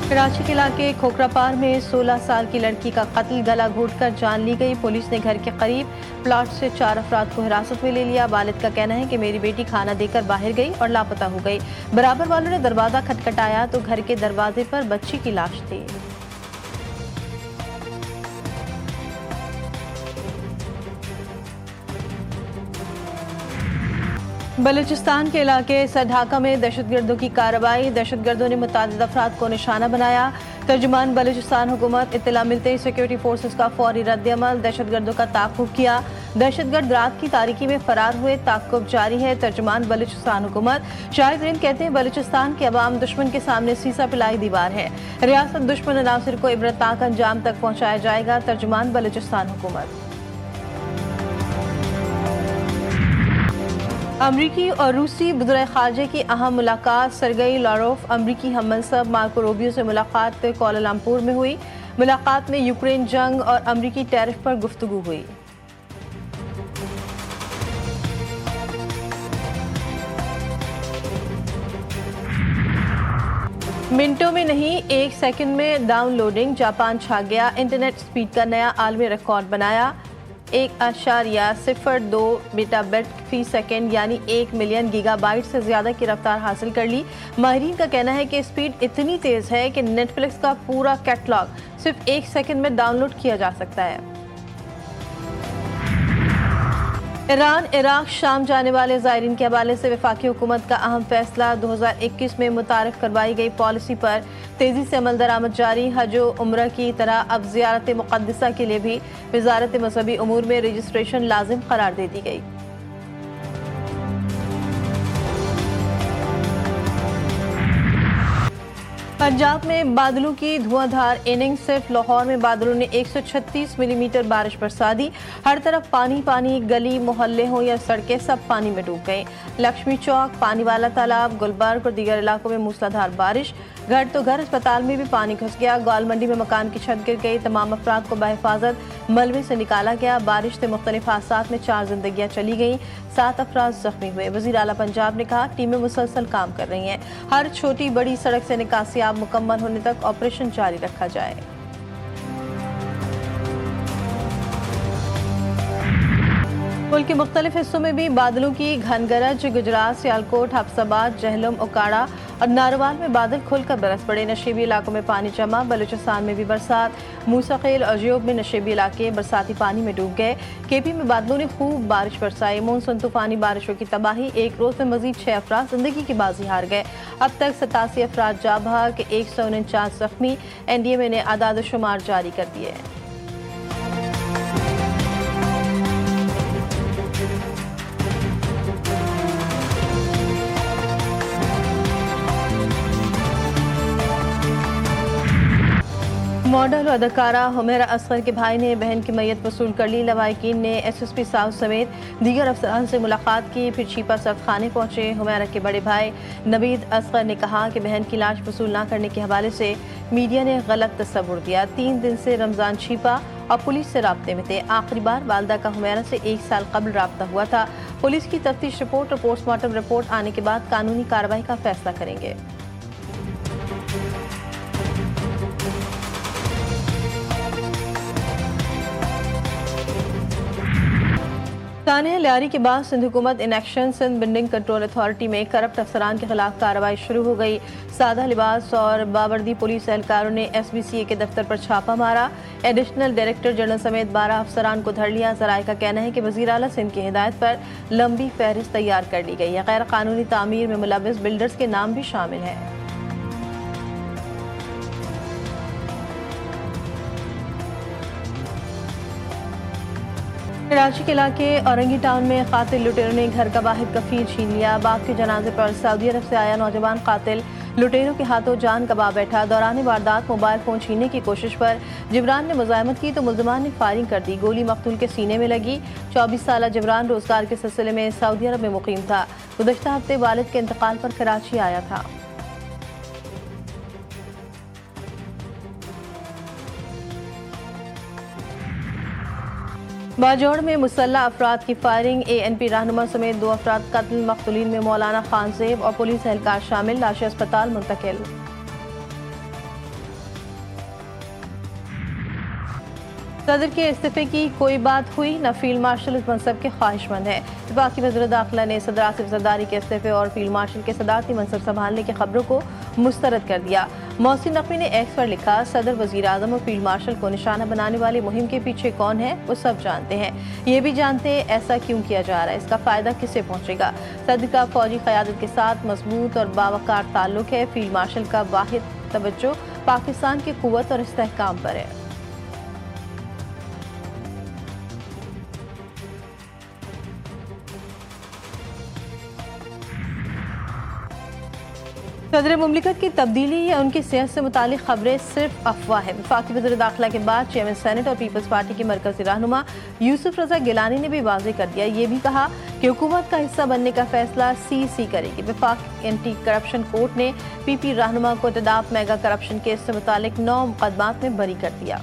कराची के इलाके खोखरापार में 16 साल की लड़की का कत्ल, गला घोंटकर जान ली गई। पुलिस ने घर के करीब प्लॉट से 4 अफराद को हिरासत में ले लिया। वालिद का कहना है कि मेरी बेटी खाना देकर बाहर गई और लापता हो गई। बराबर वालों ने दरवाजा खटखटाया तो घर के दरवाजे पर बच्ची की लाश थी। बलूचिस्तान के इलाके सरढाका में दहशतगर्दों की कार्रवाई। दहशतगर्दों ने मुतादिद अफराद को निशाना बनाया। तर्जुमान बलूचिस्तान हुकूमत, इत्तला मिलते ही सिक्योरिटी फोर्सेस का फौरी रद्द-ए-अमल, दहशतगर्दों का ताक़ुब किया। दहशतगर्द रात की तारीकी में फरार हुए, ताक़ुब जारी है। तर्जुमान बलूचिस्तान हुकूमत शाहिद रिंद कहते हैं बलूचिस्तान के अवाम दुश्मन के सामने सीसा पिलाई दीवार है। रियासत दुश्मन अनासिर को इबरतनाक अंजाम तक पहुँचाया जाएगा। तर्जुमान बलूचिस्तान हुकूमत। अमरीकी और रूसी वज़ीर ख़ारजा की अहम मुलाकात। सरगई लारोफ अमरीकी हम मनसब मार्को रूबियो से मुलाकात कोलालमपुर में हुई। मुलाकात में यूक्रेन जंग और अमरीकी टैरिफ पर गुफ्तगू हुई। मिनटों में नहीं, 1 सेकंड में डाउनलोडिंग। जापान छा गया, इंटरनेट स्पीड का नया आलमी रिकॉर्ड बनाया। 1.02 मेगाबाइट फी सेकेंड यानी 1 मिलियन गीगाबाइट से ज्यादा की रफ्तार हासिल कर ली। माहिरीन का कहना है कि स्पीड इतनी तेज है कि नेटफ्लिक्स का पूरा कैटलॉग सिर्फ 1 सेकंड में डाउनलोड किया जा सकता है। ईरान इराक शाम जाने वाले ज़ायरीन के हवाले से वफाकी हुकूमत का अहम फैसला। 2021 में मुतारिफ करवाई गई पॉलिसी पर तेजी से अमल दरामद जारी। हज व उम्रा की तरह अब ज़ियारत मुक़द्दसा के लिए भी वज़ारत मज़हबी उमूर में रजिस्ट्रेशन लाजिम करार दे दी गई। पंजाब में बादलों की धुआंधार इनिंग। सिर्फ लाहौर में बादलों ने 136 मिलीमीटर बारिश बरसा दी। हर तरफ पानी पानी, गली मोहल्ले हो या सड़कें सब पानी में डूब गईं। लक्ष्मी चौक, पानी वाला तालाब, गुलबर्ग और दीगर इलाकों में मूसलाधार बारिश। घर तो घर, अस्पताल में भी पानी घुस गया। ग्वाल मंडी में मकान की छत गिर गई। तमाम अफराद को बहिफाजत मलबे से निकाला गया। बारिश से मुख्तलिफ हादसात में 4 जिंदगियां चली गईं, 7 अफराद जख्मी हुए। वज़ीर आला पंजाब ने कहा टीमें मुसलसल काम कर रही हैं। हर छोटी बड़ी सड़क से निकासी आब मुकम्मल होने तक ऑपरेशन जारी रखा जाए। मुल्क के मुख्तलिफ हिस्सों में भी बादलों की घनगरज। गुजरात, सियालकोट, हफ्साबाद, जहलम, ओकाड़ा और नारवाल में बादल खुलकर बरस पड़े। नशेबी इलाकों में पानी जमा। बलूचिस्तान में भी बरसात। मूसाखेल और ज्योब में नशेबी इलाके बरसाती पानी में डूब गए। केपी में बादलों ने खूब बारिश बरसाई। मानसून तूफानी बारिशों की तबाही। एक रोज में मजीद 6 अफराद जिंदगी की बाजी हार गए। अब तक 87 अफराद जा बहक, 149 जख्मी। NDMA ने आदाद शुमार जारी कर दिए। मॉडल और अदाकारा हुमैरा असगर के भाई ने बहन की मैयत वसूल कर ली। लवाहिकीन ने SSP साहब समेत दीगर अफसरान से मुलाकात की, फिर छिपा सर्द खाने पहुंचे। हुमैरा के बड़े भाई नवीद असगर ने कहा कि बहन की लाश वसूल न करने के हवाले से मीडिया ने गलत तस्वुर दिया। 3 दिन से रमजान छिपा और पुलिस से राब्ते में थे। आखिरी बार वालदा का हुमैरा से 1 साल कबल राब्ता हुआ था। पुलिस की तफ्तीश रिपोर्ट और पोस्टमार्टम रिपोर्ट आने के बाद कानूनी कार्रवाई का फैसला करेंगे। तानिया लियारी के बाद सिंध हुकूमत in action. Sindh building control authority में करप्ट अफसरान के खिलाफ कार्रवाई शुरू हो गई। सादा लिबास और बावर्दी पुलिस एहलकारों ने SBCA के दफ्तर पर छापा मारा। एडिशनल डायरेक्टर जनरल समेत 12 अफसरान को धर लिया। ज़राए का कहना है कि वज़ीर आला सिंध की हिदायत पर लंबी फहरिस्त तैयार कर ली गई है। गैर कानूनी तामीर में मुलव्वस बिल्डर्स के नाम भी शामिल हैं। कराची के इलाके औरंगी टाउन में कातिल लुटेरों ने घर का वाहिद कफील छीन लिया। बाप के जनाजे पर सऊदी अरब से आया नौजवान कातिल लुटेरों के हाथों जान गंवा बैठा। दौरान वारदात मोबाइल फोन छीनने की कोशिश पर जिब्रान ने मुजाहमत की तो मुल्ज़मान ने फायरिंग कर दी। गोली मकतूल के सीने में लगी। 24 साला जिब्रान रोजगार के सिलसिले में सऊदी अरब में मुकीम था। गुज़श्ता हफ्ते वालिद के इंतकाल पर कराची आया था। बाजौड़ में मुसल्ला अफराद की फायरिंग। ANP रहनुमा समेत 2 अफराद कत्ल। मकतूलीन में मौलाना खान ज़ेब और पुलिस एहलकार शामिल। लाशें अस्पताल मुंतकिल। सदर के इस्तीफे की कोई बात हुई न, फील्ड मार्शल इस मनसब के ख्वाहिशमंद है। वफाकी वज़ीर दाखिला ने सदर आसिफ जरदारी के इस्तीफे और फील्ड मार्शल के सदारती मनसब संभालने की खबरों को मुस्तरद कर दिया। मोहसिन नकवी ने एक्स पर लिखा, सदर, वज़ीर आज़म और फील्ड मार्शल को निशाना बनाने वाली मुहिम के पीछे कौन है वो सब जानते हैं। ये भी जानते हैं ऐसा क्यों किया जा रहा है, इसका फ़ायदा किसे पहुँचेगा। सदर का फौजी क़यादत के साथ मजबूत और बावकार ताल्लुक है। फील्ड मार्शल का वाहिद तवज्जो पाकिस्तान की क़ुव्वत और इस्तेहकाम पर है। सदर मुमलिकत की तब्दीली या उनकी सेहत से मुतालिक खबरें सिर्फ अफवाह है। वफाकी वज़ीर दाखिला के बाद चेयरमैन सेनेट और पीपल्स पार्टी के मरकजी रहनुमा यूसुफ रजा गिलानी ने भी वाज़ेह कर दिया। ये भी कहा कि हुकूमत का हिस्सा बनने का फैसला CC करेगी। वफाक एंटी करप्शन कोर्ट ने PP रहनुमा को तदाफ मेगा करप्शन केस से मुतालिक 9 मुकदमात में बरी कर दिया।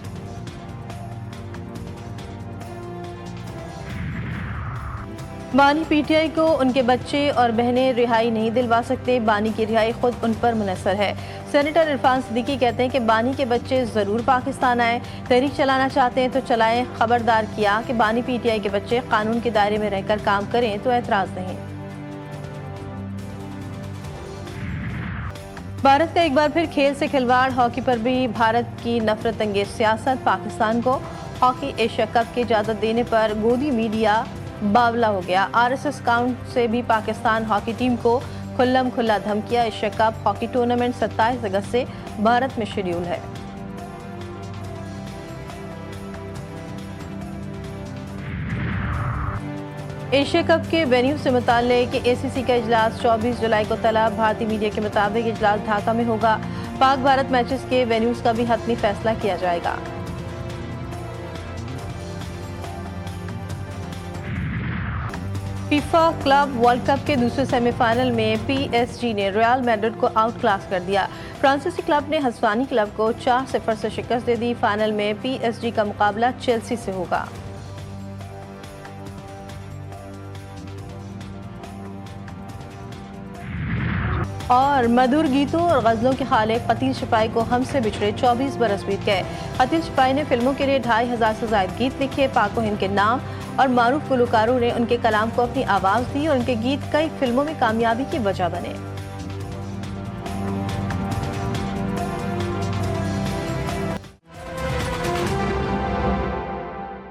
बानी PTI को उनके बच्चे और बहनें रिहाई नहीं दिलवा सकते। बानी की रिहाई खुद उन पर मुनहसर है। सेनेटर इरफान सिद्दीकी कहते हैं कि बानी के बच्चे ज़रूर पाकिस्तान आए, तहरीक चलाना चाहते हैं तो चलाएं। खबरदार किया कि बानी PTI के बच्चे कानून के दायरे में रहकर काम करें तो एतराज़ नहीं। भारत का एक बार फिर खेल से खिलवाड़। हॉकी पर भी भारत की नफरत अंगेज सियासत। पाकिस्तान को हॉकी एशिया कप की इजाज़त देने पर गोदी मीडिया बावला हो गया। RSS अकाउंट से भी पाकिस्तान हॉकी टीम को खुल्लम खुल्ला धमकिया। एशिया कप हॉकी टूर्नामेंट 27 अगस्त से भारत में शेड्यूल है। एशिया कप के वेन्यू से मुताल्लिक ACC का इजलास 24 जुलाई को तलब। भारतीय मीडिया के मुताबिक इजलास ढाका में होगा। पाक भारत मैचेस के वेन्यूज का भी हतमी फैसला किया जाएगा। फीफा क्लब वर्ल्ड कप के दूसरे सेमीफाइनल में PSG ने रियल मैड्रिड को आउट क्लास कर दिया। फ्रांसीसी क्लब ने हस्वानी क्लब को 4-0 से शिकस्त दे दी। फाइनल में PSG का मुकाबला चेल्सी से होगा। और मधुर गीतों और गज़लों के खालिक कतील शिपाई को हमसे बिछड़े 24 बरस बीत गए। कतील शिपाई ने फिल्मों के लिए 2500 से ज़ायद गीत लिखे। पाक व हिंद के नाम और मारूफ गुलकारों ने उनके कलाम को अपनी आवाज़ दी और उनके गीत कई फिल्मों में कामयाबी की वजह बने।